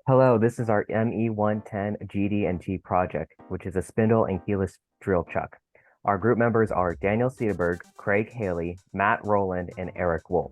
Hello, this is our ME110 GD&T project, which is a spindle and keyless drill chuck. Our group members are Daniel Cedarberg, Craig Haley, Matt Rowland, and Eric Wolf.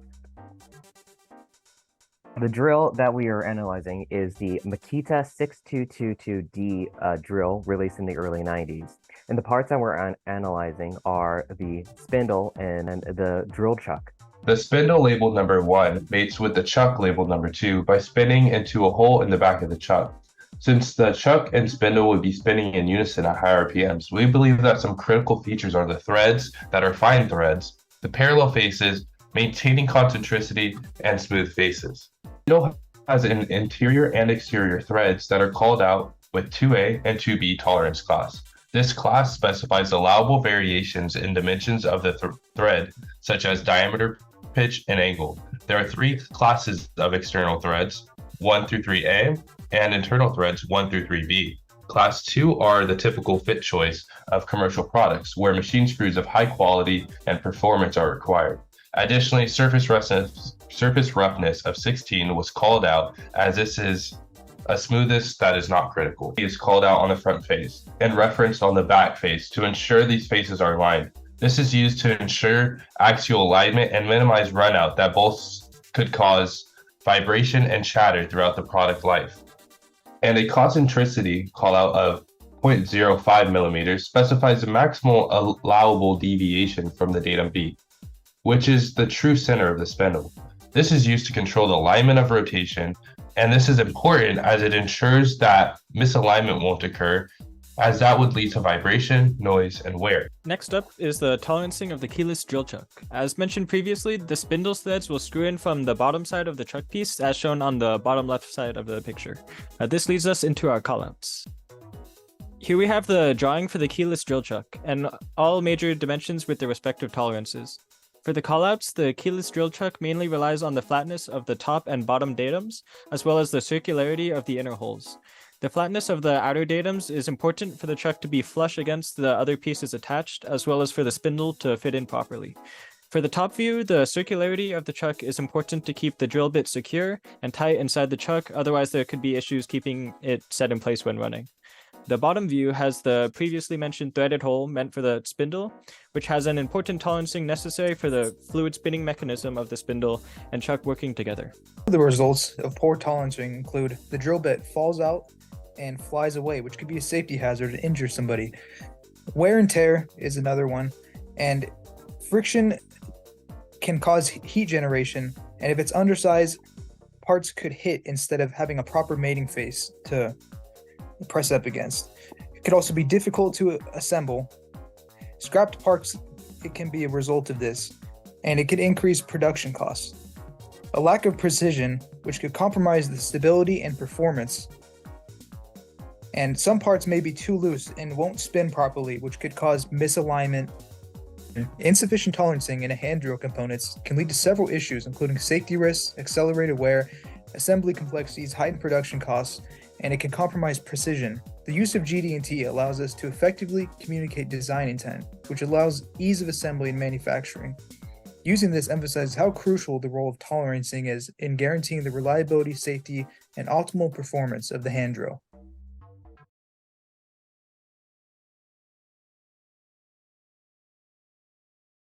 The drill that we are analyzing is the Makita 6222D drill released in the early 90s. And the parts that we're analyzing are the spindle and the drill chuck. The spindle labeled number 1 mates with the chuck labeled number 2 by spinning into a hole in the back of the chuck. Since the chuck and spindle would be spinning in unison at high RPMs, we believe that some critical features are the threads that are fine threads, the parallel faces, maintaining concentricity, and smooth faces. The spindle has an interior and exterior threads that are called out with 2A and 2B tolerance class. This class specifies allowable variations in dimensions of the thread, such as diameter, pitch, and angle. There are 3 classes of external threads, 1 through 3A, and internal threads 1 through 3B. Class 2 are the typical fit choice of commercial products, where machine screws of high quality and performance are required. Additionally, surface roughness of 16 was called out, as this is a smoothness that is not critical. It is called out on the front face and referenced on the back face to ensure these faces are aligned. This is used to ensure axial alignment and minimize runout that both could cause vibration and chatter throughout the product life. And a concentricity callout of 0.05 millimeters specifies the maximal allowable deviation from the datum B, which is the true center of the spindle. This is used to control the alignment of rotation, and this is important as it ensures that misalignment won't occur, as that would lead to vibration, noise, and wear. Next up is the tolerancing of the keyless drill chuck. As mentioned previously, the spindle's threads will screw in from the bottom side of the chuck piece, as shown on the bottom left side of the picture. This leads us into our callouts. Here we have the drawing for the keyless drill chuck, and all major dimensions with their respective tolerances. For the callouts, the keyless drill chuck mainly relies on the flatness of the top and bottom datums, as well as the circularity of the inner holes. The flatness of the outer datums is important for the chuck to be flush against the other pieces attached, as well as for the spindle to fit in properly. For the top view, the circularity of the chuck is important to keep the drill bit secure and tight inside the chuck, otherwise there could be issues keeping it set in place when running. The bottom view has the previously mentioned threaded hole meant for the spindle, which has an important tolerancing necessary for the fluid spinning mechanism of the spindle and chuck working together. The results of poor tolerancing include the drill bit falls out and flies away, which could be a safety hazard and injure somebody. Wear and tear is another one, and friction can cause heat generation, and if it's undersized, parts could hit instead of having a proper mating face to press up against. It could also be difficult to assemble. Scrapped parts, it can be a result of this, and it could increase production costs. A lack of precision, which could compromise the stability and performance. And some parts may be too loose and won't spin properly, which could cause misalignment. Insufficient tolerancing in a hand drill components can lead to several issues, including safety risks, accelerated wear, assembly complexities, heightened production costs, and it can compromise precision. The use of GD&T allows us to effectively communicate design intent, which allows ease of assembly and manufacturing. Using this emphasizes how crucial the role of tolerancing is in guaranteeing the reliability, safety, and optimal performance of the hand drill.